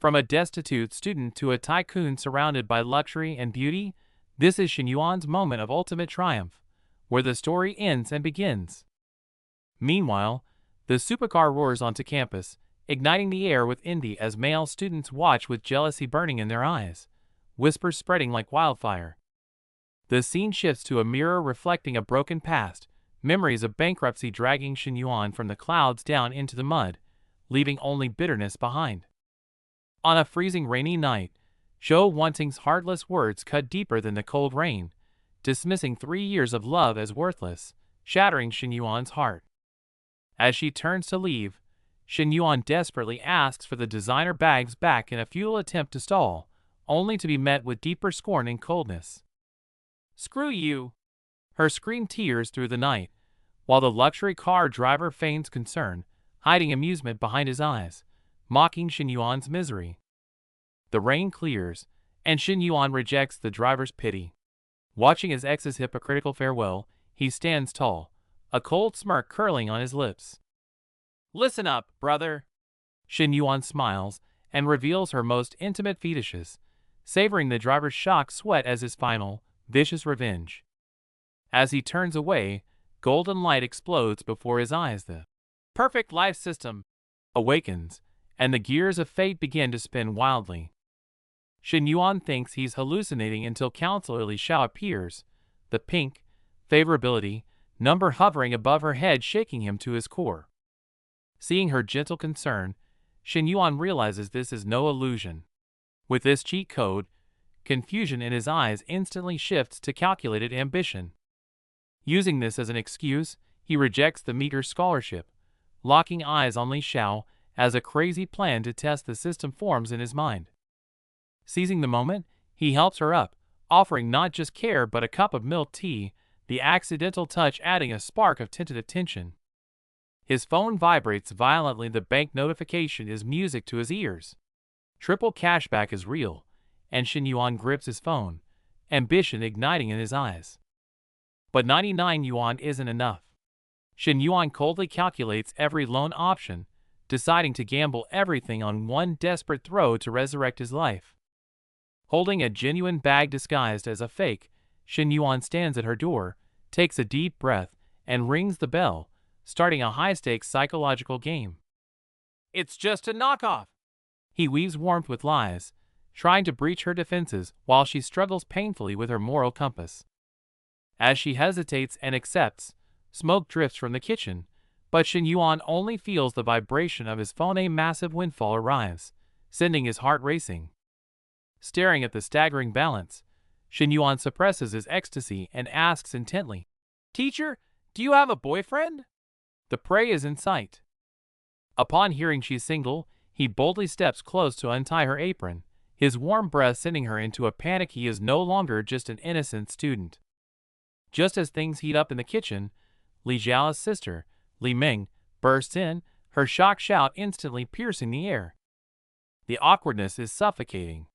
From a destitute student to a tycoon surrounded by luxury and beauty, this is Shin Yuan's moment of ultimate triumph, where the story ends and begins. Meanwhile, the supercar roars onto campus, igniting the air with envy as male students watch with jealousy burning in their eyes, whispers spreading like wildfire. The scene shifts to a mirror reflecting a broken past, memories of bankruptcy dragging Shin Yuan from the clouds down into the mud, leaving only bitterness behind. On a freezing rainy night, Zhou Wanting's heartless words cut deeper than the cold rain, dismissing 3 years of love as worthless, shattering Shin Yuan's heart. As she turns to leave, Shin Yuan desperately asks for the designer bags back in a futile attempt to stall, only to be met with deeper scorn and coldness. "Screw you!" Her scream tears through the night, while the luxury car driver feigns concern, hiding amusement behind his eyes, mocking Shin Yuan's misery. The rain clears, and Shin Yuan rejects the driver's pity. Watching his ex's hypocritical farewell, he stands tall, a cold smirk curling on his lips. "Listen up, brother." Shin Yuan smiles and reveals her most intimate fetishes, savoring the driver's shocked sweat as his final, vicious revenge. As he turns away, golden light explodes before his eyes. The perfect life system awakens, and the gears of fate begin to spin wildly. Shin Yuan thinks he's hallucinating until Counselor Li Xiao appears, the pink, favorability number hovering above her head shaking him to his core. Seeing her gentle concern, Shin Yuan realizes this is no illusion. With this cheat code, confusion in his eyes instantly shifts to calculated ambition. Using this as an excuse, he rejects the meager scholarship, locking eyes on Li Xiao as a crazy plan to test the system forms in his mind. Seizing the moment, he helps her up, offering not just care but a cup of milk tea, the accidental touch adding a spark of tentative tension. His phone vibrates violently. The bank notification is music to his ears. Triple cashback is real, and Shin Yuan grips his phone, ambition igniting in his eyes. But 99 yuan isn't enough. Shin Yuan coldly calculates every loan option, deciding to gamble everything on one desperate throw to resurrect his life. Holding a genuine bag disguised as a fake, Shin Yuan stands at her door, takes a deep breath, and rings the bell, starting a high-stakes psychological game. "It's just a knockoff." He weaves warmth with lies, trying to breach her defenses while she struggles painfully with her moral compass. As she hesitates and accepts, smoke drifts from the kitchen, but Shin Yuan only feels the vibration of his phone. A massive windfall arrives, sending his heart racing. Staring at the staggering balance, Shin Yuan suppresses his ecstasy and asks intently, "Teacher, do you have a boyfriend?" The prey is in sight. Upon hearing she's single, he boldly steps close to untie her apron, his warm breath sending her into a panic. He is no longer just an innocent student. Just as things heat up in the kitchen, Li Xiao's sister, Li Ming, bursts in, her shocked shout instantly piercing the air. The awkwardness is suffocating.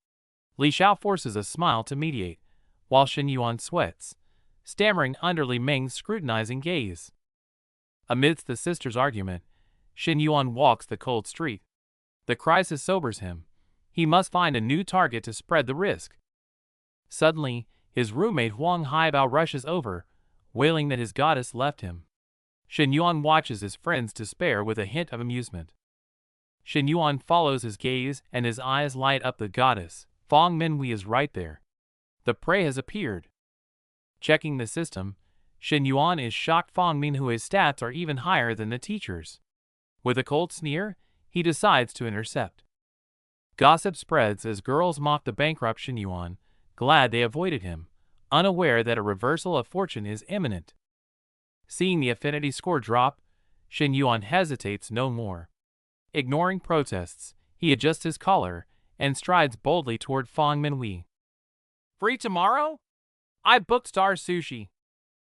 Li Xiao forces a smile to mediate, while Shin Yuan sweats, stammering under Li Ming's scrutinizing gaze. Amidst the sisters' argument, Shin Yuan walks the cold street. The crisis sobers him. He must find a new target to spread the risk. Suddenly, his roommate Huang Haibao rushes over, wailing that his goddess left him. Shin Yuan watches his friend's despair with a hint of amusement. Shin Yuan follows his gaze and his eyes light up. The goddess, Fang Minhui, is right there. The prey has appeared. Checking the system, Shin Yuan is shocked. Fang Minhui's stats are even higher than the teacher's. With a cold sneer, he decides to intercept. Gossip spreads as girls mock the bankrupt Shin Yuan, glad they avoided him, unaware that a reversal of fortune is imminent. Seeing the affinity score drop, Shin Yuan hesitates no more. Ignoring protests, he adjusts his collar and strides boldly toward Fang Minhui. "Free tomorrow? I booked Star Sushi."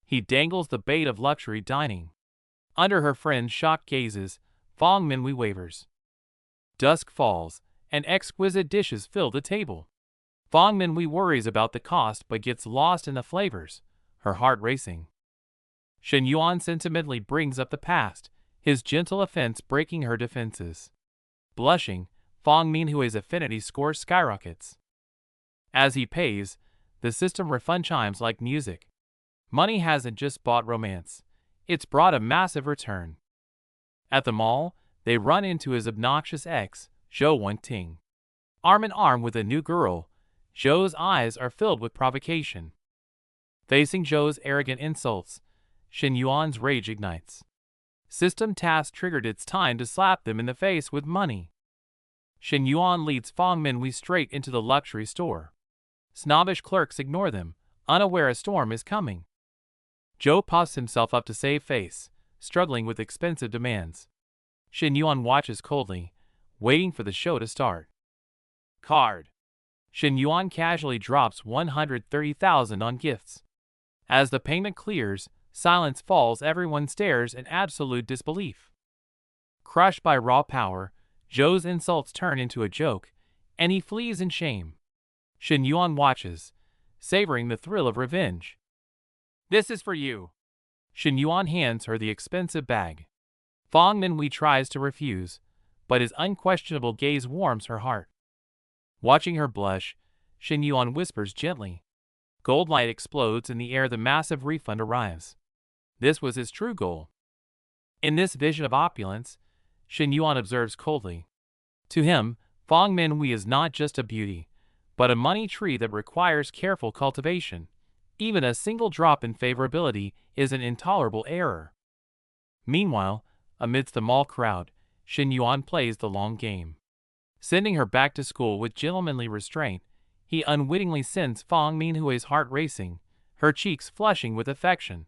He dangles the bait of luxury dining. Under her friend's shocked gazes, Fang Minhui wavers. Dusk falls, and exquisite dishes fill the table. Fang Minhui worries about the cost but gets lost in the flavors, her heart racing. Shin Yuan sentimentally brings up the past, his gentle offense breaking her defenses. Blushing, Fong Minhua's affinity score skyrockets. As he pays, the system refund chimes like music. Money hasn't just bought romance, it's brought a massive return. At the mall, they run into his obnoxious ex, Zhou Wenting. Arm in arm with a new girl, Zhou's eyes are filled with provocation. Facing Zhou's arrogant insults, Shen Yuan's rage ignites. System task triggered, it's time to slap them in the face with money. Shen Yuan leads Fong Minhui straight into the luxury store. Snobbish clerks ignore them, unaware a storm is coming. Zhou puffs himself up to save face, struggling with expensive demands. Shen Yuan watches coldly, waiting for the show to start. Card. Shen Yuan casually drops 130,000 on gifts. As the payment clears, silence falls, everyone stares in absolute disbelief. Crushed by raw power, Zhou's insults turn into a joke, and he flees in shame. Shen Yuan watches, savoring the thrill of revenge. This is for you. Shen Yuan hands her the expensive bag. Fong Minhui tries to refuse, but his unquestionable gaze warms her heart. Watching her blush, Shen Yuan whispers gently. Gold light explodes in the air, the massive refund arrives. This was his true goal. In this vision of opulence, Shen Yuan observes coldly. To him, Fong Minhui is not just a beauty, but a money tree that requires careful cultivation. Even a single drop in favorability is an intolerable error. Meanwhile, amidst the mall crowd, Shen Yuan plays the long game. Sending her back to school with gentlemanly restraint, he unwittingly sends Fong Minhui's heart racing, her cheeks flushing with affection.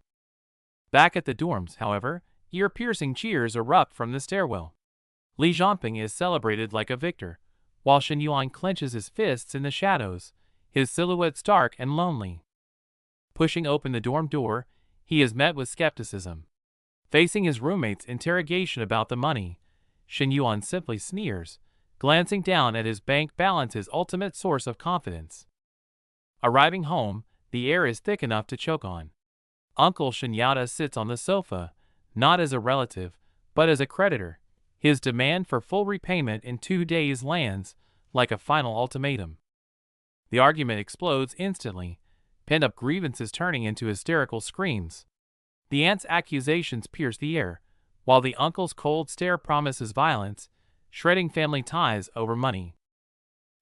Back at the dorms, however, ear-piercing cheers erupt from the stairwell. Li Zhongping is celebrated like a victor, while Shen Yuan clenches his fists in the shadows, his silhouette stark and lonely. Pushing open the dorm door, he is met with skepticism. Facing his roommate's interrogation about the money, Shen Yuan simply sneers, glancing down at his bank balance, his ultimate source of confidence. Arriving home, the air is thick enough to choke on. Uncle Shenyata sits on the sofa, not as a relative, but as a creditor. His demand for full repayment in 2 days lands like a final ultimatum. The argument explodes instantly, pent-up grievances turning into hysterical screams. The aunt's accusations pierce the air, while the uncle's cold stare promises violence, shredding family ties over money.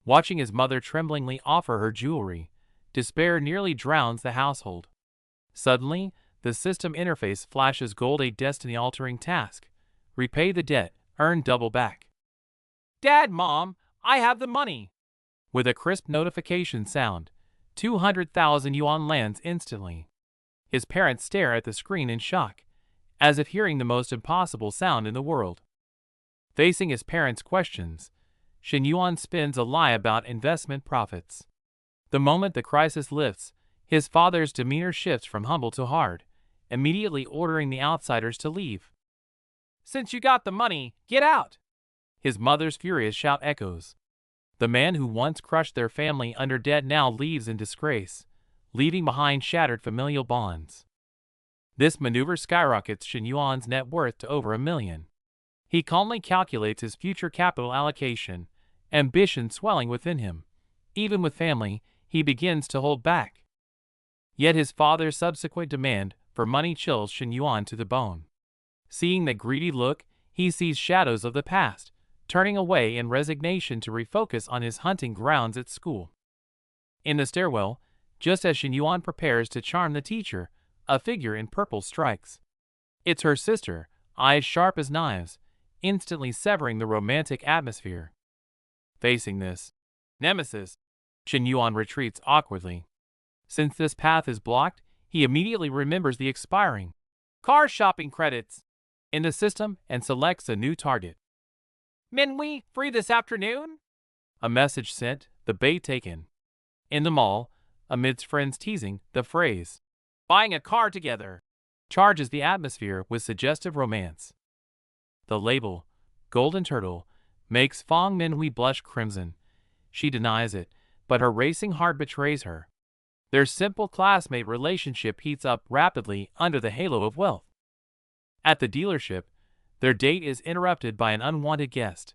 Watching his mother tremblingly offer her jewelry, despair nearly drowns the household. Suddenly, the system interface flashes gold, a destiny-altering task. Repay the debt, earn double back. Dad, Mom, I have the money! With a crisp notification sound, 200,000 yuan lands instantly. His parents stare at the screen in shock, as if hearing the most impossible sound in the world. Facing his parents' questions, Shen Yuan spins a lie about investment profits. The moment the crisis lifts, his father's demeanor shifts from humble to hard, immediately ordering the outsiders to leave. Since you got the money, get out! His mother's furious shout echoes. The man who once crushed their family under debt now leaves in disgrace, leaving behind shattered familial bonds. This maneuver skyrockets Shen Yuan's net worth to over $1 million. He calmly calculates his future capital allocation, ambition swelling within him. Even with family, he begins to hold back. Yet his father's subsequent demand for money chills Shen Yuan to the bone. Seeing the greedy look, he sees shadows of the past, turning away in resignation to refocus on his hunting grounds at school. In the stairwell, just as Shen Yuan prepares to charm the teacher, a figure in purple strikes. It's her sister, eyes sharp as knives, instantly severing the romantic atmosphere. Facing this nemesis, Shen Yuan retreats awkwardly. Since this path is blocked, he immediately remembers the expiring car shopping credits in the system and selects a new target. Minhui, free this afternoon? A message sent, the bait taken. In the mall, amidst friends teasing, the phrase, buying a car together, charges the atmosphere with suggestive romance. The label, Golden Turtle, makes Fong Minhui blush crimson. She denies it, but her racing heart betrays her. Their simple classmate relationship heats up rapidly under the halo of wealth. At the dealership, their date is interrupted by an unwanted guest.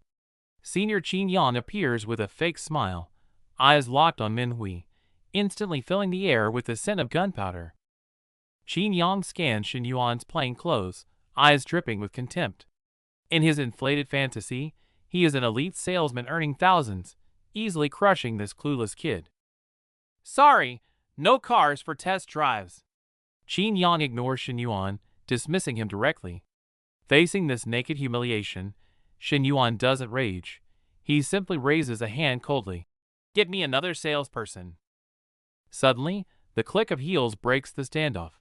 Senior Qin Yan appears with a fake smile, eyes locked on Manhwa, instantly filling the air with the scent of gunpowder. Qin Yang scans Shen Yuan's plain clothes, eyes dripping with contempt. In his inflated fantasy, he is an elite salesman earning thousands, easily crushing this clueless kid. Sorry, no cars for test drives. Qin Yang ignores Shen Yuan, dismissing him directly. Facing this naked humiliation, Shen Yuan doesn't rage. He simply raises a hand coldly. Get me another salesperson. Suddenly, the click of heels breaks the standoff.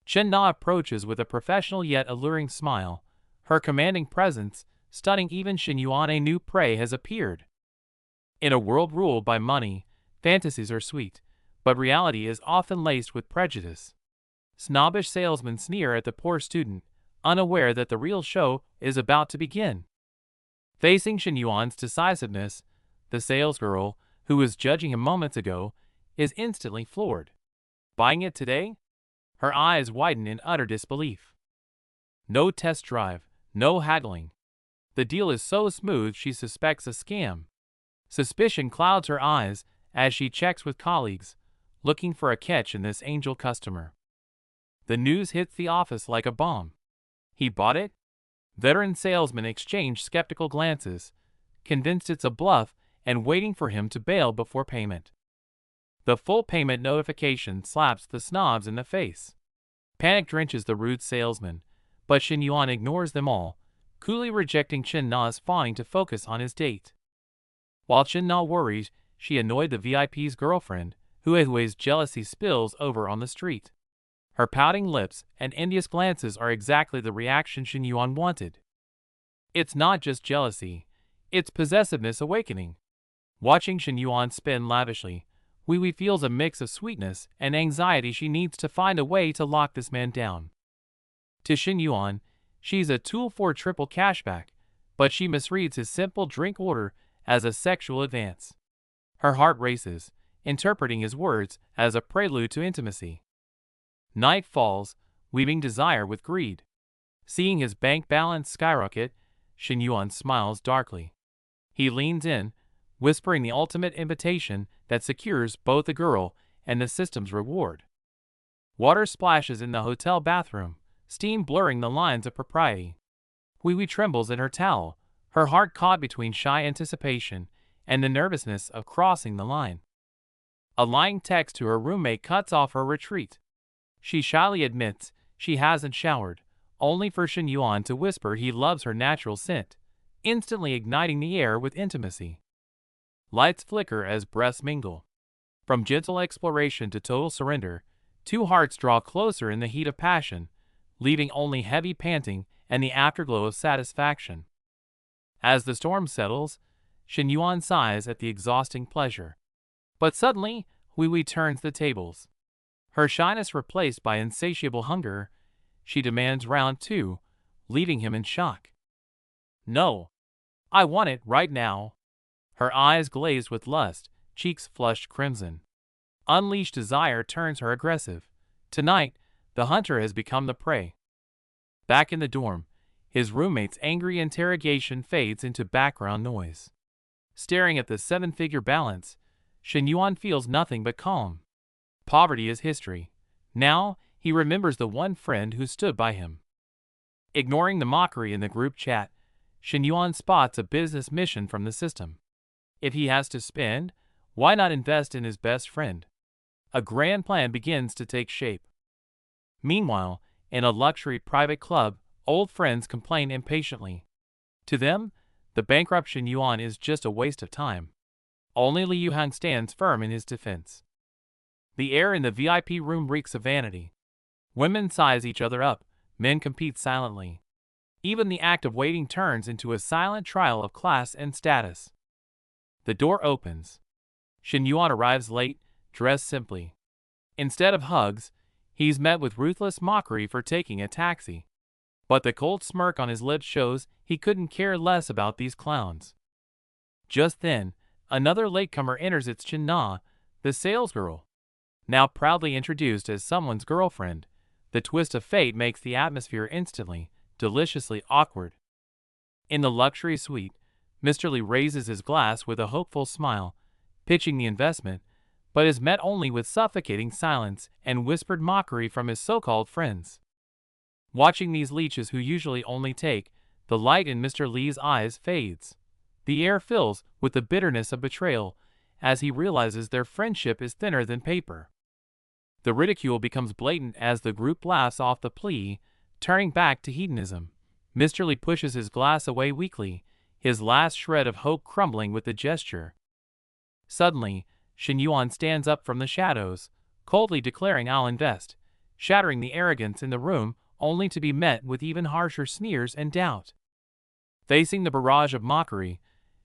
Chen Na approaches with a professional yet alluring smile. Her commanding presence, stunning even Shen Yuan. A new prey has appeared. In a world ruled by money, fantasies are sweet, but reality is often laced with prejudice. Snobbish salesmen sneer at the poor student, unaware that the real show is about to begin. Facing Shen Yuan's decisiveness, the salesgirl, who was judging him moments ago, is instantly floored. Buying it today? Her eyes widen in utter disbelief. No test drive, no haggling. The deal is so smooth she suspects a scam. Suspicion clouds her eyes as she checks with colleagues, looking for a catch in this angel customer. The news hits the office like a bomb. He bought it? Veteran salesmen exchange skeptical glances, convinced it's a bluff and waiting for him to bail before payment. The full payment notification slaps the snobs in the face. Panic drenches the rude salesman, but Shen Yuan ignores them all, coolly rejecting Chen Na's fawning to focus on his date. While Chen Na worries, she annoyed the VIP's girlfriend, whose jealousy spills over on the street. Her pouting lips and envious glances are exactly the reaction Shen Yuan wanted. It's not just jealousy, it's possessiveness awakening. Watching Shen Yuan spin lavishly, Wee feels a mix of sweetness and anxiety. She needs to find a way to lock this man down. To Shen Yuan, she's a tool for triple cashback, but she misreads his simple drink order as a sexual advance. Her heart races, interpreting his words as a prelude to intimacy. Night falls, weaving desire with greed. Seeing his bank balance skyrocket, Shen Yuan smiles darkly. He leans in, whispering the ultimate invitation that secures both the girl and the system's reward. Water splashes in the hotel bathroom, steam blurring the lines of propriety. Wee trembles in her towel, her heart caught between shy anticipation and the nervousness of crossing the line. A lying text to her roommate cuts off her retreat. She shyly admits she hasn't showered, only for Shen Yuan to whisper he loves her natural scent, instantly igniting the air with intimacy. Lights flicker as breaths mingle. From gentle exploration to total surrender, two hearts draw closer in the heat of passion, leaving only heavy panting and the afterglow of satisfaction. As the storm settles, Shen Yuan sighs at the exhausting pleasure. But suddenly, Wee turns the tables. Her shyness replaced by insatiable hunger, she demands round two, leaving him in shock. No. I want it right now. Her eyes glazed with lust, cheeks flushed crimson. Unleashed desire turns her aggressive. Tonight, the hunter has become the prey. Back in the dorm, his roommate's angry interrogation fades into background noise. Staring at the seven-figure balance, Shen Yuan feels nothing but calm. Poverty is history. Now, he remembers the one friend who stood by him. Ignoring the mockery in the group chat, Shen Yuan spots a business mission from the system. If he has to spend, why not invest in his best friend? A grand plan begins to take shape. Meanwhile, in a luxury private club, old friends complain impatiently. To them, the bankrupt Shen Yuan is just a waste of time. Only Li Yuhang stands firm in his defense. The air in the VIP room reeks of vanity. Women size each other up, men compete silently. Even the act of waiting turns into a silent trial of class and status. The door opens. Shen Yuan arrives late, dressed simply. Instead of hugs, he's met with ruthless mockery for taking a taxi. But the cold smirk on his lips shows he couldn't care less about these clowns. Just then, another latecomer enters. It's Chen Na, the salesgirl. Now proudly introduced as someone's girlfriend, the twist of fate makes the atmosphere instantly, deliciously awkward. In the luxury suite, Mr. Lee raises his glass with a hopeful smile, pitching the investment, but is met only with suffocating silence and whispered mockery from his so-called friends. Watching these leeches who usually only take, the light in Mr. Lee's eyes fades. The air fills with the bitterness of betrayal as he realizes their friendship is thinner than paper. The ridicule becomes blatant as the group laughs off the plea, turning back to hedonism. Mr. Lee pushes his glass away weakly, his last shred of hope crumbling with the gesture. Suddenly, Shin Yuan stands up from the shadows, coldly declaring I'll invest, shattering the arrogance in the room only to be met with even harsher sneers and doubt. Facing the barrage of mockery,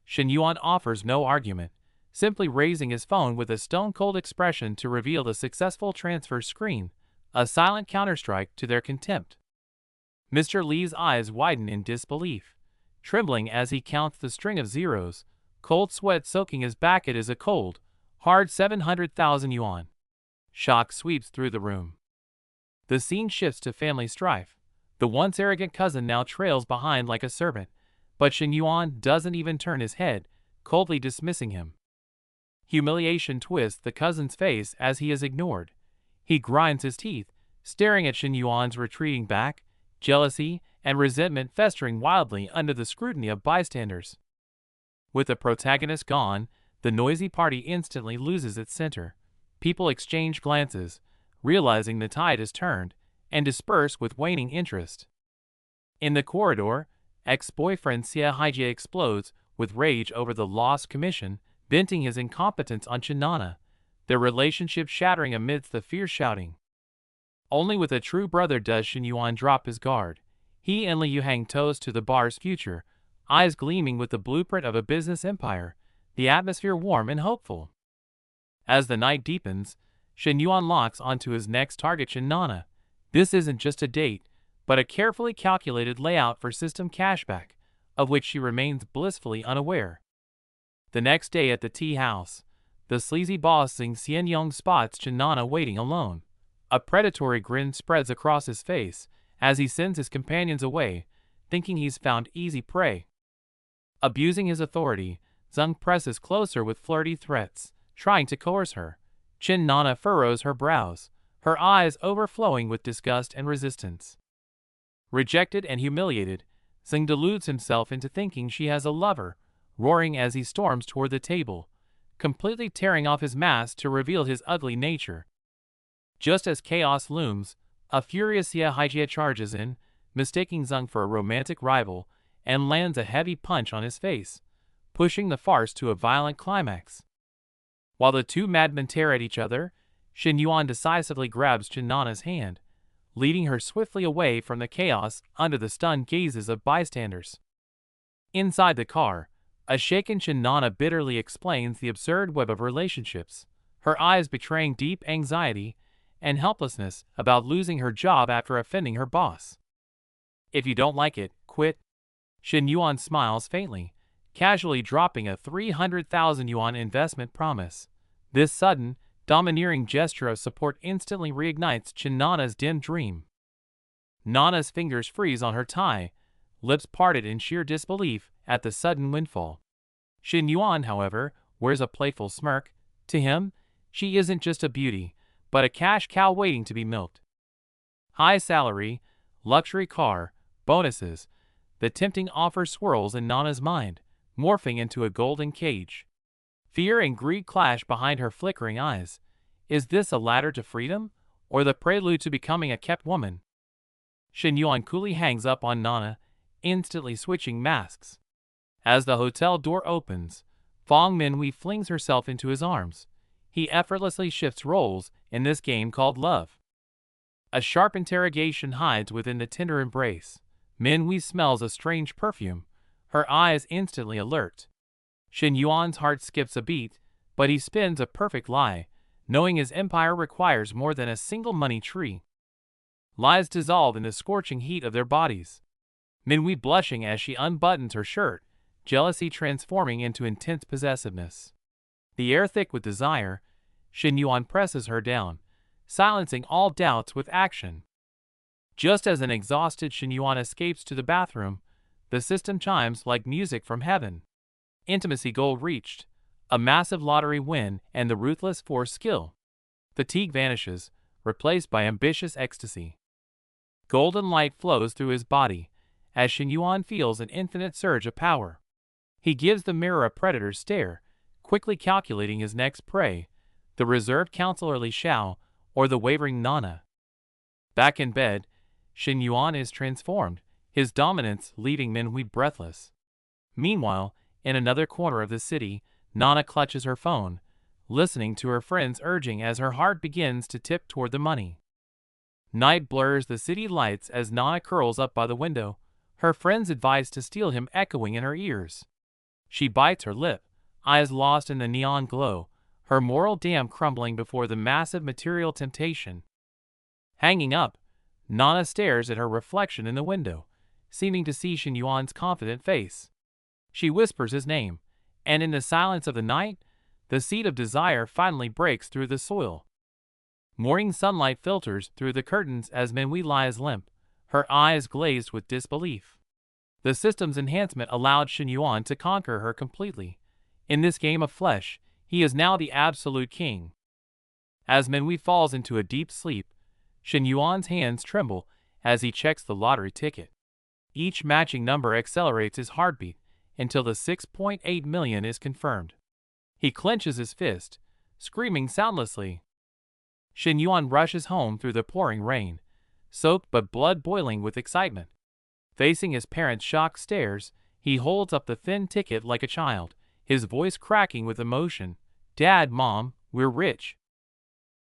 Shin Yuan offers no argument, simply raising his phone with a stone-cold expression to reveal the successful transfer screen, a silent counterstrike to their contempt. Mr. Lee's eyes widen in disbelief, trembling as he counts the string of zeros, cold sweat soaking his back. It is a cold, hard 700,000 yuan. Shock sweeps through the room. The scene shifts to family strife. The once arrogant cousin now trails behind like a serpent, but Shin Yuan doesn't even turn his head, coldly dismissing him. Humiliation twists the cousin's face as he is ignored. He grinds his teeth, staring at Shin Yuan's retreating back, jealousy and resentment festering wildly under the scrutiny of bystanders. With the protagonist gone, the noisy party instantly loses its center. People exchange glances, realizing the tide has turned, and disperse with waning interest. In the corridor, ex-boyfriend Xia Haijie explodes with rage over the lost commission, venting his incompetence on Chinana, their relationship shattering amidst the fierce shouting. Only with a true brother does Shin Yuan drop his guard. He and Liu hang toast to the bar's future, eyes gleaming with the blueprint of a business empire, the atmosphere warm and hopeful. As the night deepens, Shin Yuan locks onto his next target, Chinana. This isn't just a date, but a carefully calculated layout for system cashback, of which she remains blissfully unaware. The next day at the tea house, the sleazy boss Xing Xianyong spots Chinana waiting alone. A predatory grin spreads across his face as he sends his companions away, thinking he's found easy prey. Abusing his authority, Zheng presses closer with flirty threats, trying to coerce her. Chinana furrows her brows, her eyes overflowing with disgust and resistance. Rejected and humiliated, Zheng deludes himself into thinking she has a lover, roaring as he storms toward the table, completely tearing off his mask to reveal his ugly nature. Just as chaos looms, a furious Xia Haijie charges in, mistaking Zheng for a romantic rival, and lands a heavy punch on his face, pushing the farce to a violent climax. While the two madmen tear at each other, Shin Yuan decisively grabs Chinana's hand, leading her swiftly away from the chaos under the stunned gazes of bystanders. Inside the car, a shaken Chinana bitterly explains the absurd web of relationships, her eyes betraying deep anxiety and helplessness about losing her job after offending her boss. If you don't like it, quit. Shin Yuan smiles faintly, casually dropping a 300,000 yuan investment promise. This sudden, domineering gesture of support instantly reignites Chinana's dim dream. Nana's fingers freeze on her tie, lips parted in sheer disbelief at the sudden windfall. Shin Yuan, however, wears a playful smirk. To him, she isn't just a beauty, but a cash cow waiting to be milked. High salary, luxury car, bonuses, the tempting offer swirls in Nana's mind, morphing into a golden cage. Fear and greed clash behind her flickering eyes. Is this a ladder to freedom, or the prelude to becoming a kept woman? Shin Yuan coolly hangs up on Nana, instantly switching masks. As the hotel door opens, Fong Minhui flings herself into his arms. He effortlessly shifts roles in this game called love. A sharp interrogation hides within the tender embrace. Minhui smells a strange perfume, her eyes instantly alert. Shin Yuan's heart skips a beat, but he spins a perfect lie, knowing his empire requires more than a single money tree. Lies dissolve in the scorching heat of their bodies. Minhui blushing as she unbuttons her shirt, jealousy transforming into intense possessiveness. The air thick with desire, Shin Yuan presses her down, silencing all doubts with action. Just as an exhausted Shin Yuan escapes to the bathroom, the system chimes like music from heaven. Intimacy goal reached. A massive lottery win and the ruthless force skill. Fatigue vanishes, replaced by ambitious ecstasy. Golden light flows through his body, as Xinyuan feels an infinite surge of power. He gives the mirror a predator's stare, quickly calculating his next prey, the reserved counselor Li Xiao or the wavering Nana. Back in bed, Xinyuan is transformed, his dominance leaving Manhwa breathless. Meanwhile, in another corner of the city, Nana clutches her phone, listening to her friends urging as her heart begins to tip toward the money. Night blurs the city lights as Nana curls up by the window, her friends advise to steal him echoing in her ears. She bites her lip, eyes lost in the neon glow, her moral dam crumbling before the massive material temptation. Hanging up, Nana stares at her reflection in the window, seeming to see Xinyuan's confident face. She whispers his name, and in the silence of the night, the seed of desire finally breaks through the soil. Morning sunlight filters through the curtains as Manhwa lies limp, her eyes glazed with disbelief. The system's enhancement allowed Xinyuan to conquer her completely. In this game of flesh, he is now the absolute king. As Manhwa falls into a deep sleep, Xinyuan's hands tremble as he checks the lottery ticket. Each matching number accelerates his heartbeat until the 6.8 million is confirmed. He clenches his fist, screaming soundlessly. Xinyuan rushes home through the pouring rain, soaked but blood boiling with excitement. Facing his parents' shocked stares, he holds up the thin ticket like a child, his voice cracking with emotion. "Dad, Mom, we're rich."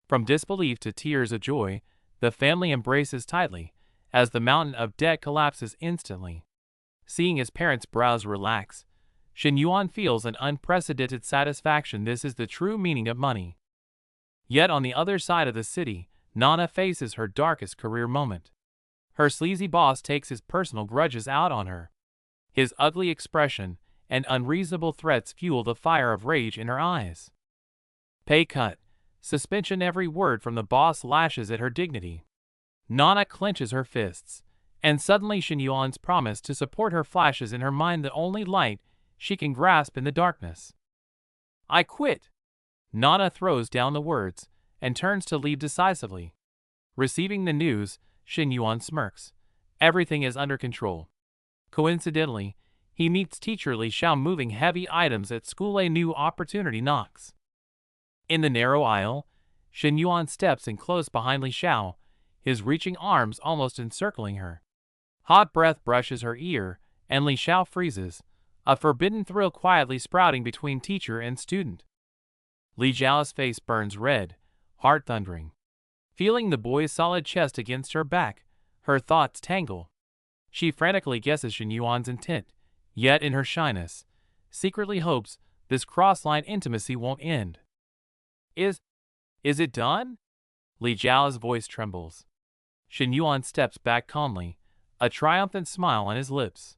From disbelief to tears of joy, the family embraces tightly, as the mountain of debt collapses instantly. Seeing his parents' brows relax, Xinyuan feels an unprecedented satisfaction. This is the true meaning of money. Yet on the other side of the city, Nana faces her darkest career moment. Her sleazy boss takes his personal grudges out on her. His ugly expression and unreasonable threats fuel the fire of rage in her eyes. Pay cut, suspension. Every word from the boss lashes at her dignity. Nana clenches her fists, and suddenly Xinyuan's promise to support her flashes in her mind, the only light she can grasp in the darkness. "I quit." Nana throws down the words and turns to leave decisively. Receiving the news, Xinyuan smirks. Everything is under control. Coincidentally, he meets teacher Li Xiao moving heavy items at school. A new opportunity knocks. In the narrow aisle, Xinyuan steps in close behind Li Xiao, his reaching arms almost encircling her. Hot breath brushes her ear, and Li Xiao freezes, a forbidden thrill quietly sprouting between teacher and student. Li Xiao's face burns red, heart thundering. Feeling the boy's solid chest against her back, her thoughts tangle. She frantically guesses Xinyuan's intent, yet in her shyness, secretly hopes this cross-line intimacy won't end. Is it done?" Li Xiao's voice trembles. Xinyuan steps back calmly, a triumphant smile on his lips.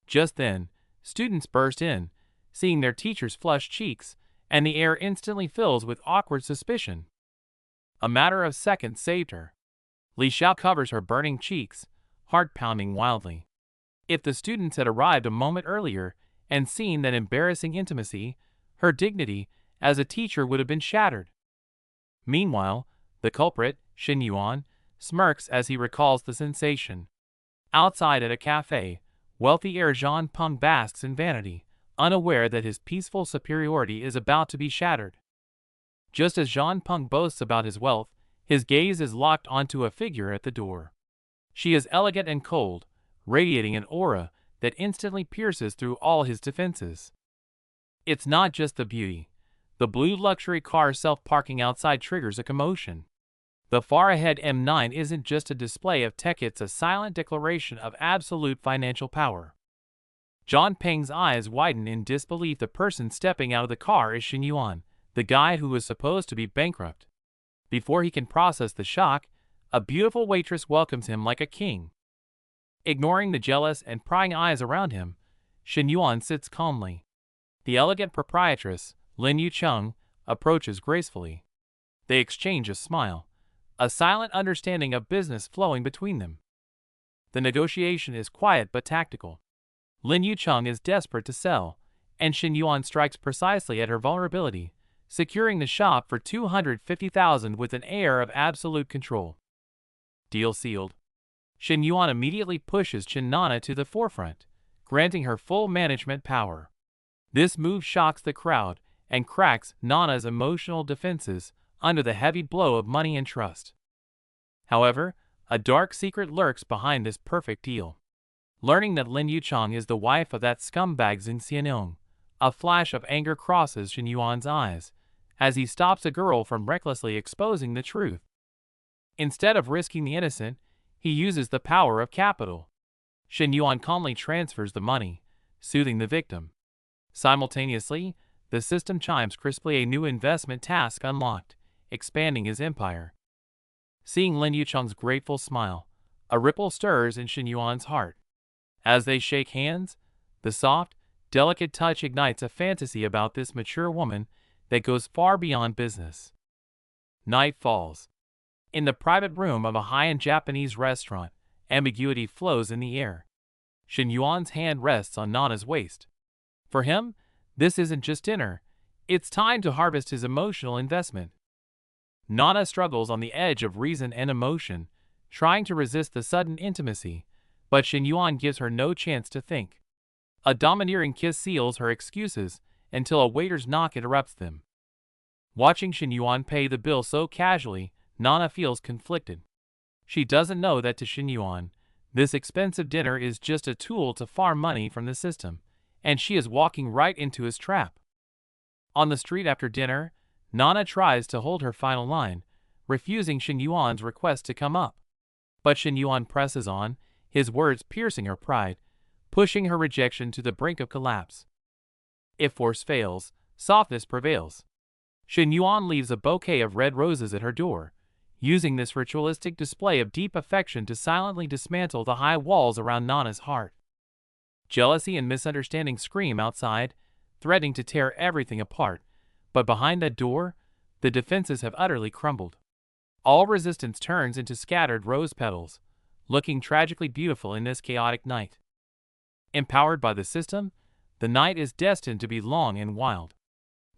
Just then, students burst in, seeing their teacher's flushed cheeks, and the air instantly fills with awkward suspicion. A matter of seconds saved her. Li Xiao covers her burning cheeks, heart pounding wildly. If the students had arrived a moment earlier and seen that embarrassing intimacy, her dignity as a teacher would have been shattered. Meanwhile, the culprit, Xinyuan, smirks as he recalls the sensation. Outside at a cafe, wealthy heir Jean Peng basks in vanity, unaware that his peaceful superiority is about to be shattered. Just as Jean Peng boasts about his wealth, his gaze is locked onto a figure at the door. She is elegant and cold, radiating an aura that instantly pierces through all his defenses. It's not just the beauty. The blue luxury car self-parking outside triggers a commotion. The far-ahead M9 isn't just a display of tech, it's a silent declaration of absolute financial power. John Peng's eyes widen in disbelief. The person stepping out of the car is Xinyuan, the guy who was supposed to be bankrupt. Before he can process the shock, a beautiful waitress welcomes him like a king. Ignoring the jealous and prying eyes around him, Xinyuan sits calmly. The elegant proprietress, Lin Yucheng, approaches gracefully. They exchange a smile, a silent understanding of business flowing between them. The negotiation is quiet but tactical. Lin Yucheng is desperate to sell, and Shin Yuan strikes precisely at her vulnerability, securing the shop for 250,000 with an air of absolute control. Deal sealed. Shin Yuan immediately pushes Chin Nana to the forefront, granting her full management power. This move shocks the crowd and cracks Nana's emotional defenses under the heavy blow of money and trust. However, a dark secret lurks behind this perfect deal. Learning that Lin Yuchang is the wife of that scumbag Xin Xianong, a flash of anger crosses Shin Yuan's eyes as he stops a girl from recklessly exposing the truth. Instead of risking the innocent, he uses the power of capital. Shin Yuan calmly transfers the money, soothing the victim. Simultaneously, the system chimes crisply a new investment task unlocked, expanding his empire. Seeing Lin Yuchang's grateful smile, a ripple stirs in Shin Yuan's heart. As they shake hands, the soft, delicate touch ignites a fantasy about this mature woman that goes far beyond business. Night falls. In the private room of a high-end Japanese restaurant, ambiguity flows in the air. Shin Yuan's hand rests on Nana's waist. For him, this isn't just dinner, it's time to harvest his emotional investment. Nana struggles on the edge of reason and emotion, trying to resist the sudden intimacy, but Shin Yuan gives her no chance to think. A domineering kiss seals her excuses until a waiter's knock interrupts them. Watching Shin Yuan pay the bill so casually, Nana feels conflicted. She doesn't know that to Shin Yuan, this expensive dinner is just a tool to farm money from the system, and she is walking right into his trap. On the street after dinner, Nana tries to hold her final line, refusing Shin Yuan's request to come up. But Shin Yuan presses on, his words piercing her pride, pushing her rejection to the brink of collapse. If force fails, softness prevails. Shin Yuan leaves a bouquet of red roses at her door, using this ritualistic display of deep affection to silently dismantle the high walls around Nana's heart. Jealousy and misunderstanding scream outside, threatening to tear everything apart, but behind that door, the defenses have utterly crumbled. All resistance turns into scattered rose petals, looking tragically beautiful in this chaotic night. Empowered by the system, the night is destined to be long and wild.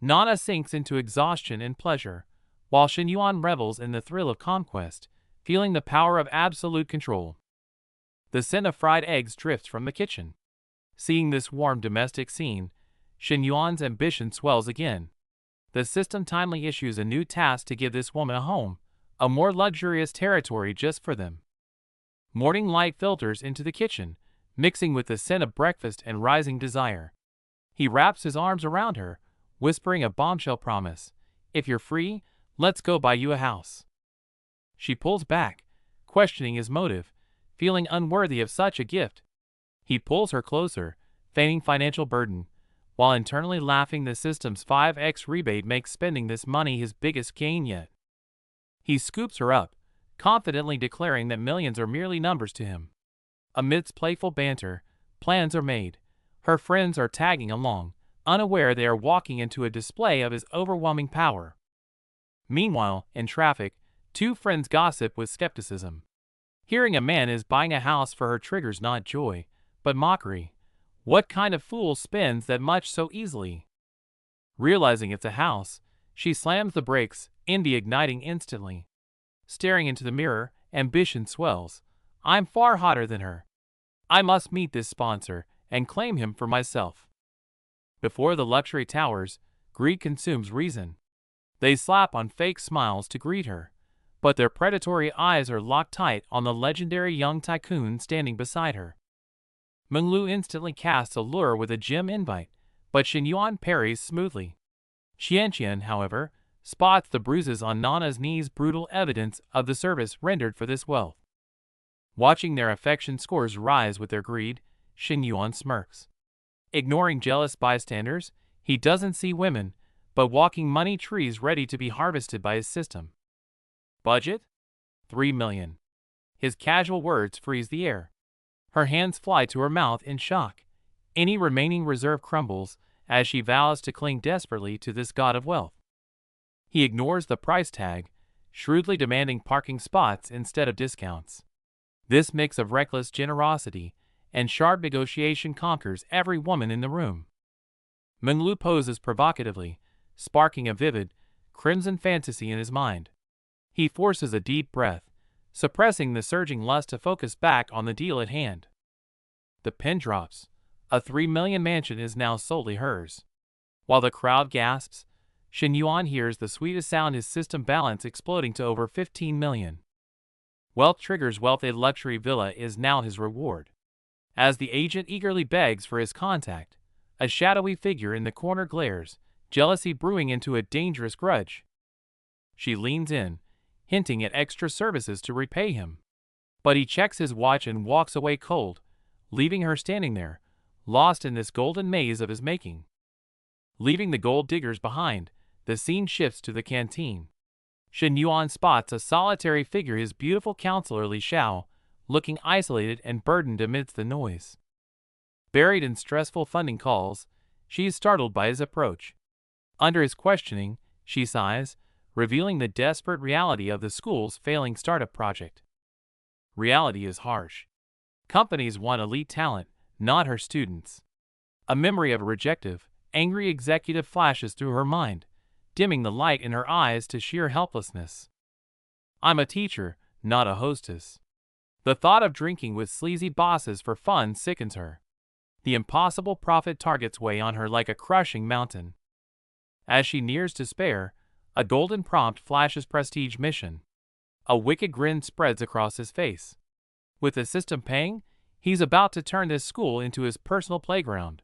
Nana sinks into exhaustion and pleasure, while Shin Yuan revels in the thrill of conquest, feeling the power of absolute control. The scent of fried eggs drifts from the kitchen. Seeing this warm domestic scene, Shin Yuan's ambition swells again. The system timely issues a new task to give this woman a home, a more luxurious territory just for them. Morning light filters into the kitchen, mixing with the scent of breakfast and rising desire. He wraps his arms around her, whispering a bombshell promise. If you're free, let's go buy you a house. She pulls back, questioning his motive, feeling unworthy of such a gift. He pulls her closer, feigning financial burden, while internally laughing the system's 5x rebate makes spending this money his biggest gain yet. He scoops her up, confidently declaring that millions are merely numbers to him. Amidst playful banter, plans are made. Her friends are tagging along, unaware they are walking into a display of his overwhelming power. Meanwhile, in traffic, two friends gossip with skepticism. Hearing a man is buying a house for her triggers not joy, but mockery. What kind of fool spends that much so easily? Realizing it's a house, she slams the brakes, envy igniting instantly. Staring into the mirror, ambition swells. I'm far hotter than her. I must meet this sponsor and claim him for myself. Before the luxury towers, greed consumes reason. They slap on fake smiles to greet her, but their predatory eyes are locked tight on the legendary young tycoon standing beside her. Menglu instantly casts a lure with a gem invite, but Shin Yuan parries smoothly. Xianqian, however, spots the bruises on Nana's knees, brutal evidence of the service rendered for this wealth. Watching their affection scores rise with their greed, Shin Yuan smirks. Ignoring jealous bystanders, he doesn't see women, but walking money trees ready to be harvested by his system. Budget? 3 million. His casual words freeze the air. Her hands fly to her mouth in shock. Any remaining reserve crumbles as she vows to cling desperately to this god of wealth. He ignores the price tag, shrewdly demanding parking spots instead of discounts. This mix of reckless generosity and sharp negotiation conquers every woman in the room. Menglu poses provocatively, sparking a vivid, crimson fantasy in his mind. He forces a deep breath, suppressing the surging lust to focus back on the deal at hand. The pin drops. A 3 million mansion is now solely hers. While the crowd gasps, Shen Yuan hears the sweetest sound, his system balance exploding to over 15 million. Wealth triggers wealth. A luxury villa is now his reward. As the agent eagerly begs for his contact, a shadowy figure in the corner glares, jealousy brewing into a dangerous grudge. She leans in, hinting at extra services to repay him. But he checks his watch and walks away cold, leaving her standing there, lost in this golden maze of his making. Leaving the gold diggers behind, the scene shifts to the canteen. Shen Yuan spots a solitary figure, his beautiful counselor Li Xiao, looking isolated and burdened amidst the noise. Buried in stressful funding calls, she is startled by his approach. Under his questioning, she sighs, revealing the desperate reality of the school's failing startup project. Reality is harsh. Companies want elite talent, not her students. A memory of a rejective, angry executive flashes through her mind, dimming the light in her eyes to sheer helplessness. I'm a teacher, not a hostess. The thought of drinking with sleazy bosses for fun sickens her. The impossible profit targets weigh on her like a crushing mountain. As she nears despair, a golden prompt flashes: prestige mission. A wicked grin spreads across his face. With the system paying, he's about to turn this school into his personal playground.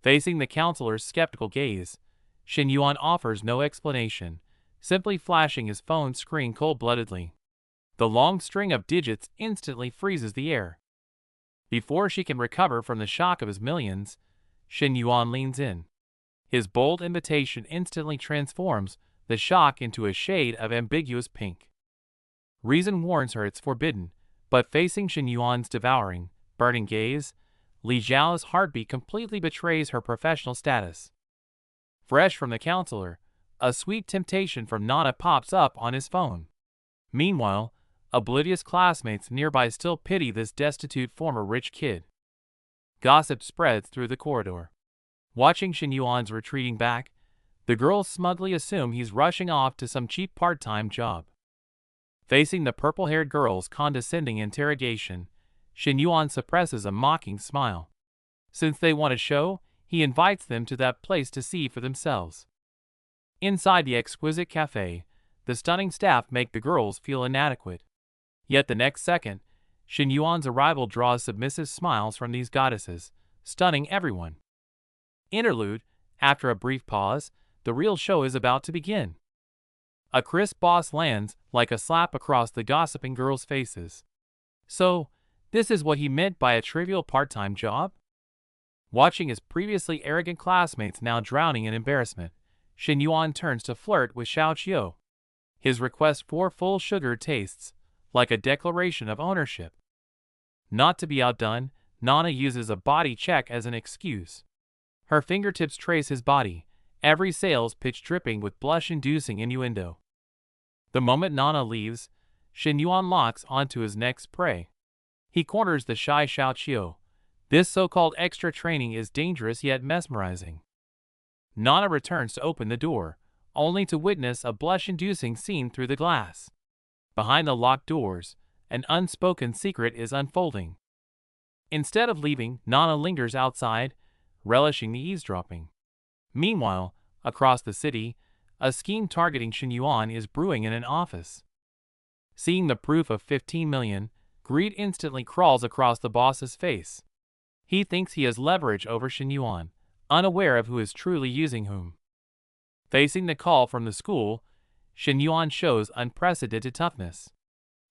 Facing the counselor's skeptical gaze, Shen Yuan offers no explanation, simply flashing his phone screen cold-bloodedly. The long string of digits instantly freezes the air. Before she can recover from the shock of his millions, Shen Yuan leans in. His bold invitation instantly transforms the shock into a shade of ambiguous pink. Reason warns her it's forbidden, but facing Shen Yuan's devouring, burning gaze, Li Xiao's heartbeat completely betrays her professional status. Fresh from the counselor, a sweet temptation from Nana pops up on his phone. Meanwhile, oblivious classmates nearby still pity this destitute former rich kid. Gossip spreads through the corridor. Watching Shen Yuan's retreating back, the girls smugly assume he's rushing off to some cheap part-time job. Facing the purple-haired girl's condescending interrogation, Shen Yuan suppresses a mocking smile. Since they want a show, he invites them to that place to see for themselves. Inside the exquisite cafe, the stunning staff make the girls feel inadequate. Yet the next second, Shen Yuan's arrival draws submissive smiles from these goddesses, stunning everyone. Interlude. After a brief pause, the real show is about to begin. A crisp boss lands like a slap across the gossiping girls' faces. So, this is what he meant by a trivial part-time job? Watching his previously arrogant classmates now drowning in embarrassment, Shen Yuan turns to flirt with Xiao Qiu. His request for full sugar tastes like a declaration of ownership. Not to be outdone, Nana uses a body check as an excuse. Her fingertips trace his body, every sales pitch dripping with blush-inducing innuendo. The moment Nana leaves, Shen Yuan locks onto his next prey. He corners the shy Xiao Qiu. This so-called extra training is dangerous yet mesmerizing. Nana returns to open the door, only to witness a blush-inducing scene through the glass. Behind the locked doors, an unspoken secret is unfolding. Instead of leaving, Nana lingers outside, relishing the eavesdropping. Meanwhile, across the city, a scheme targeting Shen Yuan is brewing in an office. Seeing the proof of 15 million, greed instantly crawls across the boss's face. He thinks he has leverage over Shen Yuan, unaware of who is truly using whom. Facing the call from the school, Shen Yuan shows unprecedented toughness.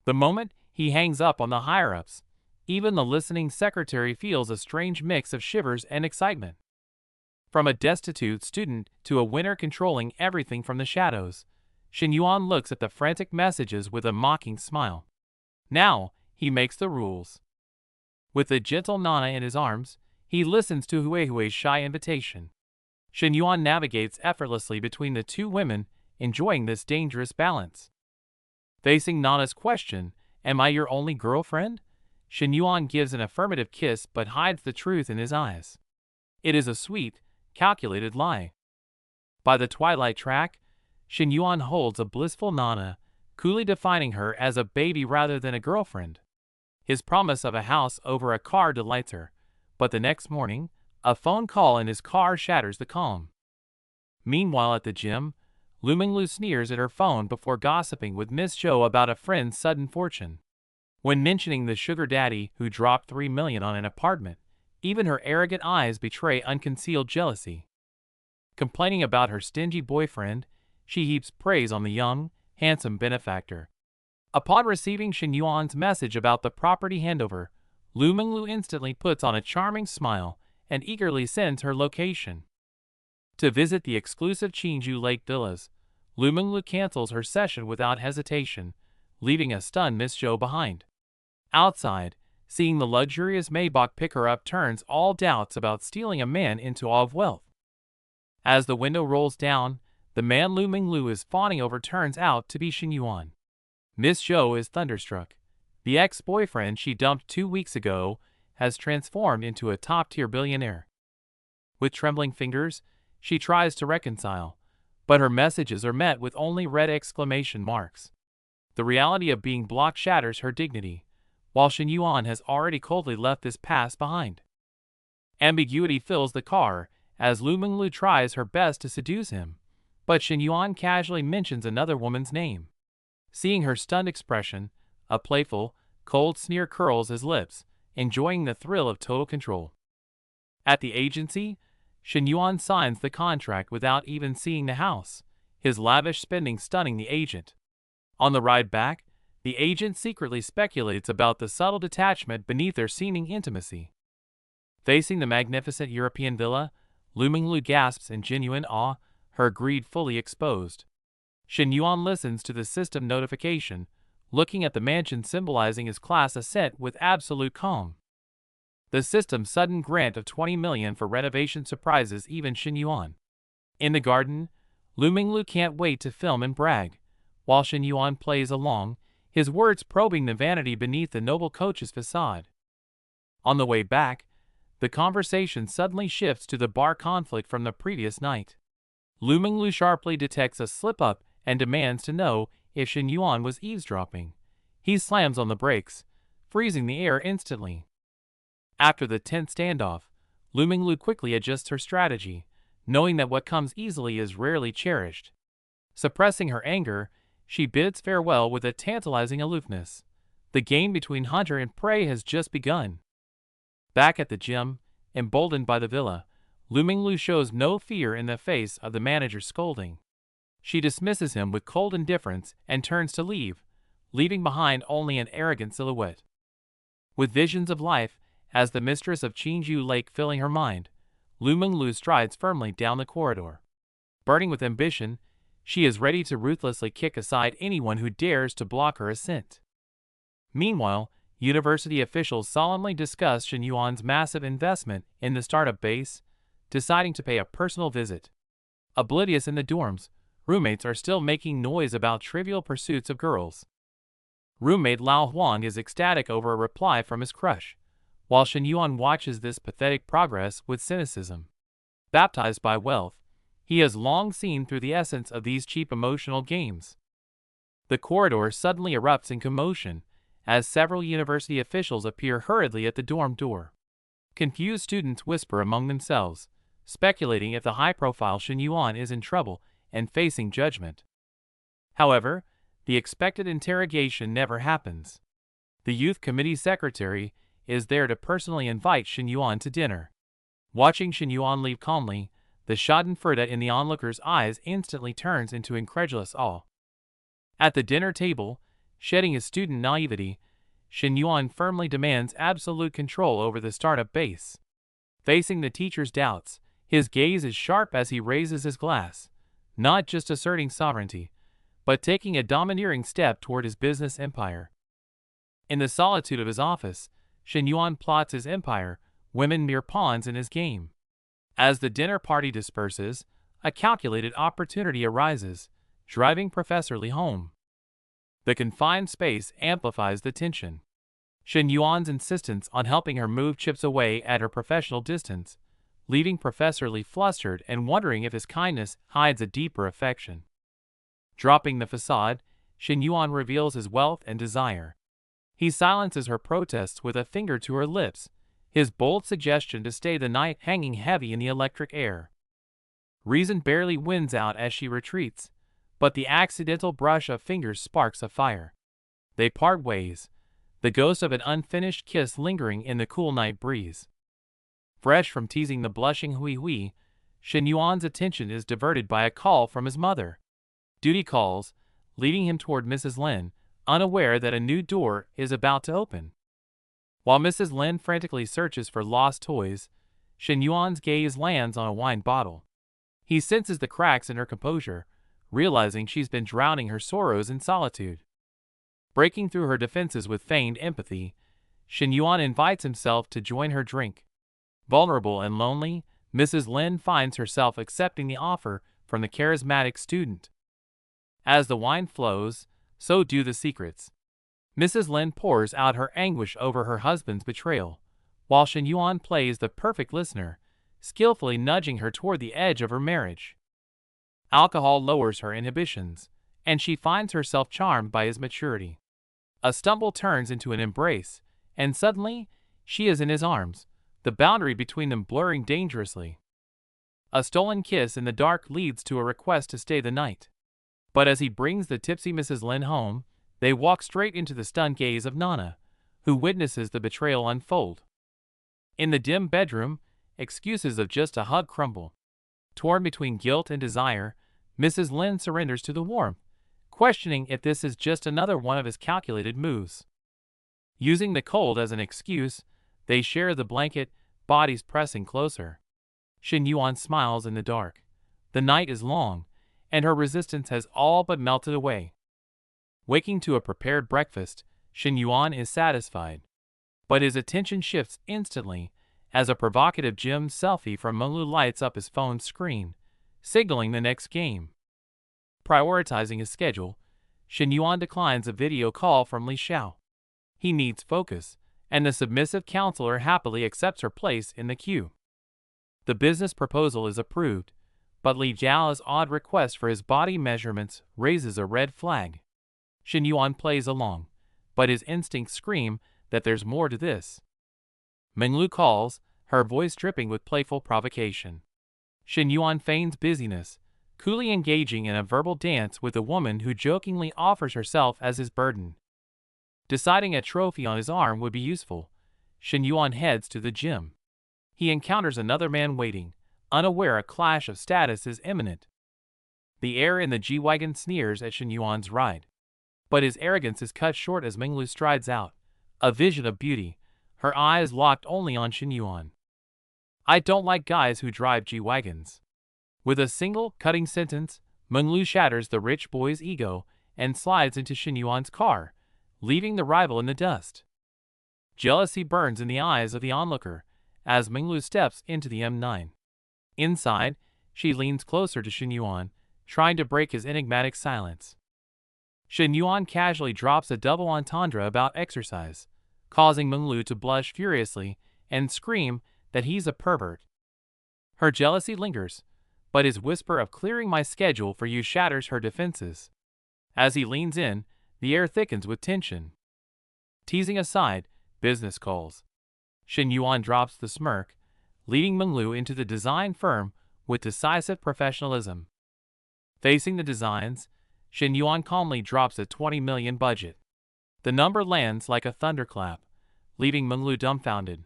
The moment he hangs up on the higher-ups, even the listening secretary feels a strange mix of shivers and excitement. From a destitute student to a winner controlling everything from the shadows, Shen Yuan looks at the frantic messages with a mocking smile. Now, he makes the rules. With the gentle Nana in his arms, he listens to Hui's shy invitation. Shen Yuan navigates effortlessly between the two women, enjoying this dangerous balance. Facing Nana's question, "Am I your only girlfriend?" Shen Yuan gives an affirmative kiss but hides the truth in his eyes. It is a sweet, calculated lie. By the twilight track, Shin Yuan holds a blissful Nana, coolly defining her as a baby rather than a girlfriend. His promise of a house over a car delights her, but the next morning, a phone call in his car shatters the calm. Meanwhile at the gym, Lu Minglu sneers at her phone before gossiping with Miss Zhou about a friend's sudden fortune. When mentioning the sugar daddy who dropped 3 million on an apartment, even her arrogant eyes betray unconcealed jealousy. Complaining about her stingy boyfriend, she heaps praise on the young, handsome benefactor. Upon receiving Shin Yuan's message about the property handover, Lu Minglu instantly puts on a charming smile and eagerly sends her location. To visit the exclusive Qingju Lake villas, Lu Minglu cancels her session without hesitation, leaving a stunned Miss Zhou behind. Outside, seeing the luxurious Maybach pick her up turns all doubts about stealing a man into awe of wealth. As the window rolls down, the man Lu Minglu is fawning over turns out to be Shin Yuan. Miss Zhou is thunderstruck. The ex-boyfriend she dumped 2 weeks ago has transformed into a top-tier billionaire. With trembling fingers, she tries to reconcile, but her messages are met with only red exclamation marks. The reality of being blocked shatters her dignity, while Shin Yuan has already coldly left this past behind. Ambiguity fills the car as Lu Minglu tries her best to seduce him, but Shin Yuan casually mentions another woman's name. Seeing her stunned expression, a playful, cold sneer curls his lips, enjoying the thrill of total control. At the agency, Shin Yuan signs the contract without even seeing the house, his lavish spending stunning the agent. On the ride back, the agent secretly speculates about the subtle detachment beneath their seeming intimacy. Facing the magnificent European villa, Lu Minglu gasps in genuine awe, her greed fully exposed. Shin Yuan listens to the system notification, looking at the mansion symbolizing his class ascent with absolute calm. The system's sudden grant of 20 million for renovation surprises even Shin Yuan. In the garden, Lu Minglu can't wait to film and brag, while Shin Yuan plays along, his words probing the vanity beneath the noble coach's facade. On the way back, the conversation suddenly shifts to the bar conflict from the previous night. Lu Minglu sharply detects a slip-up and demands to know if Shin Yuan was eavesdropping. He slams on the brakes, freezing the air instantly. After the tense standoff, Lu Minglu quickly adjusts her strategy, knowing that what comes easily is rarely cherished. Suppressing her anger, she bids farewell with a tantalizing aloofness. The game between hunter and prey has just begun. Back at the gym, emboldened by the villa, Lu Minglu shows no fear in the face of the manager's scolding. She dismisses him with cold indifference and turns to leave, leaving behind only an arrogant silhouette. With visions of life as the mistress of Qingju Lake filling her mind, Lu Minglu strides firmly down the corridor. Burning with ambition, she is ready to ruthlessly kick aside anyone who dares to block her ascent. Meanwhile, university officials solemnly discuss Shin Yuan's massive investment in the startup base, deciding to pay a personal visit. Oblivious in the dorms, roommates are still making noise about trivial pursuits of girls. Roommate Lao Huang is ecstatic over a reply from his crush, while Shin Yuan watches this pathetic progress with cynicism. Baptized by wealth, he has long seen through the essence of these cheap emotional games. The corridor suddenly erupts in commotion, as several university officials appear hurriedly at the dorm door. Confused students whisper among themselves, speculating if the high-profile Shin Yuan is in trouble and facing judgment. However, the expected interrogation never happens. The youth committee secretary is there to personally invite Shin Yuan to dinner. Watching Shin Yuan leave calmly, the schadenfreude in the onlooker's eyes instantly turns into incredulous awe. At the dinner table, shedding his student naivety, Shin Yuan firmly demands absolute control over the startup base. Facing the teacher's doubts, his gaze is sharp as he raises his glass, not just asserting sovereignty, but taking a domineering step toward his business empire. In the solitude of his office, Shin Yuan plots his empire, women mere pawns in his game. As the dinner party disperses, a calculated opportunity arises, driving Professor Li home. The confined space amplifies the tension. Shin Yuan's insistence on helping her move chips away at her professional distance, leaving Professor Lee flustered and wondering if his kindness hides a deeper affection. Dropping the facade, Shin Yuan reveals his wealth and desire. He silences her protests with a finger to her lips, his bold suggestion to stay the night hanging heavy in the electric air. Reason barely wins out as she retreats, but the accidental brush of fingers sparks a fire. They part ways, the ghost of an unfinished kiss lingering in the cool night breeze. Fresh from teasing the blushing Hui Hui, Shin Yuan's attention is diverted by a call from his mother. Duty calls, leading him toward Mrs. Lin, unaware that a new door is about to open. While Mrs. Lin frantically searches for lost toys, Shin Yuan's gaze lands on a wine bottle. He senses the cracks in her composure, realizing she's been drowning her sorrows in solitude. Breaking through her defenses with feigned empathy, Shin Yuan invites himself to join her drink. Vulnerable and lonely, Mrs. Lin finds herself accepting the offer from the charismatic student. As the wine flows, so do the secrets. Mrs. Lin pours out her anguish over her husband's betrayal, while Shin Yuan plays the perfect listener, skillfully nudging her toward the edge of her marriage. Alcohol lowers her inhibitions, and she finds herself charmed by his maturity. A stumble turns into an embrace, and suddenly, she is in his arms, the boundary between them blurring dangerously. A stolen kiss in the dark leads to a request to stay the night. But as he brings the tipsy Mrs. Lin home, they walk straight into the stunned gaze of Nana, who witnesses the betrayal unfold. In the dim bedroom, excuses of just a hug crumble. Torn between guilt and desire, Mrs. Lin surrenders to the warmth, questioning if this is just another one of his calculated moves. Using the cold as an excuse, they share the blanket, bodies pressing closer. Shin Yuan smiles in the dark. The night is long, and her resistance has all but melted away. Waking to a prepared breakfast, Shin Yuan is satisfied. But his attention shifts instantly as a provocative gym selfie from Menglu lights up his phone's screen, signaling the next game. Prioritizing his schedule, Shin Yuan declines a video call from Li Xiao. He needs focus, and the submissive counselor happily accepts her place in the queue. The business proposal is approved, but Li Xiao's odd request for his body measurements raises a red flag. Shin Yuan plays along, but his instincts scream that there's more to this. Menglu calls, her voice dripping with playful provocation. Shin Yuan feigns busyness, coolly engaging in a verbal dance with a woman who jokingly offers herself as his burden. Deciding a trophy on his arm would be useful, Shin Yuan heads to the gym. He encounters another man waiting, unaware a clash of status is imminent. The air in the G-Wagon sneers at Shin Yuan's ride. But his arrogance is cut short as Menglu strides out, a vision of beauty, her eyes locked only on Shin Yuan. I don't like guys who drive G-Wagons. With a single, cutting sentence, Menglu shatters the rich boy's ego and slides into Shin Yuan's car, leaving the rival in the dust. Jealousy burns in the eyes of the onlooker as Menglu steps into the M9. Inside, she leans closer to Shin Yuan, trying to break his enigmatic silence. Shin Yuan casually drops a double entendre about exercise, causing Menglu to blush furiously and scream that he's a pervert. Her jealousy lingers, but his whisper of clearing my schedule for you shatters her defenses. As he leans in, the air thickens with tension. Teasing aside, business calls. Shin Yuan drops the smirk, leading Menglu into the design firm with decisive professionalism. Facing the designs, Shin Yuan calmly drops a 20 million budget. The number lands like a thunderclap, leaving Menglu dumbfounded.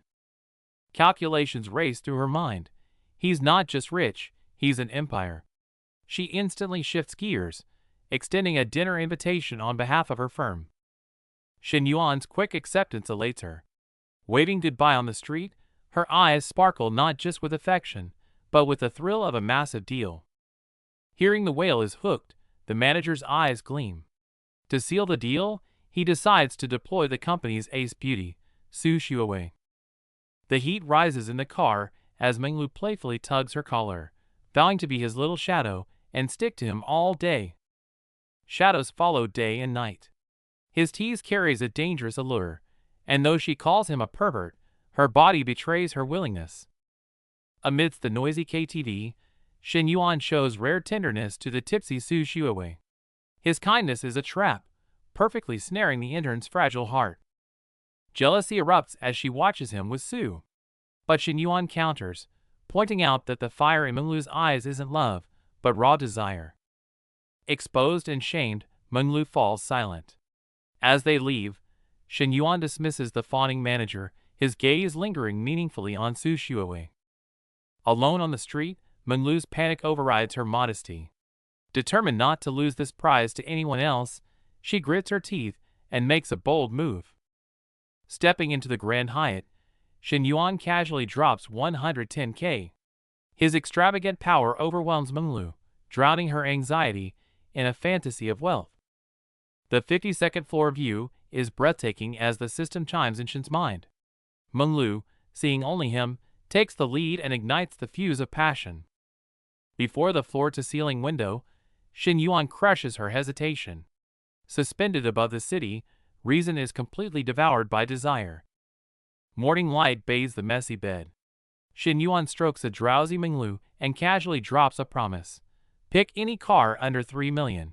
Calculations race through her mind. He's not just rich, he's an empire. She instantly shifts gears, extending a dinner invitation on behalf of her firm. Shin Yuan's quick acceptance elates her. Waving goodbye on the street, her eyes sparkle not just with affection, but with the thrill of a massive deal. Hearing the whale is hooked, the manager's eyes gleam. To seal the deal, he decides to deploy the company's ace beauty, Su Xuewei. The heat rises in the car as Menglu playfully tugs her collar, vowing to be his little shadow and stick to him all day. Shadows follow day and night. His tease carries a dangerous allure, and though she calls him a pervert, her body betrays her willingness. Amidst the noisy KTV, Shin Yuan shows rare tenderness to the tipsy Su Shuiwei. His kindness is a trap, perfectly snaring the intern's fragile heart. Jealousy erupts as she watches him with Su. But Shin Yuan counters, pointing out that the fire in Menglu's eyes isn't love, but raw desire. Exposed and shamed, Menglu falls silent. As they leave, Shin Yuan dismisses the fawning manager, his gaze lingering meaningfully on Su Shuiwei. Alone on the street, Menglu's panic overrides her modesty. Determined not to lose this prize to anyone else, she grits her teeth and makes a bold move. Stepping into the Grand Hyatt, Shin Yuan casually drops 110k. His extravagant power overwhelms Menglu, drowning her anxiety in a fantasy of wealth. The 52nd floor view is breathtaking as the system chimes in Shin's mind. Menglu, seeing only him, takes the lead and ignites the fuse of passion. Before the floor-to-ceiling window, Shin Yuan crushes her hesitation. Suspended above the city, reason is completely devoured by desire. Morning light bathes the messy bed. Shin Yuan strokes a drowsy Menglu and casually drops a promise. Pick any car under 3 million.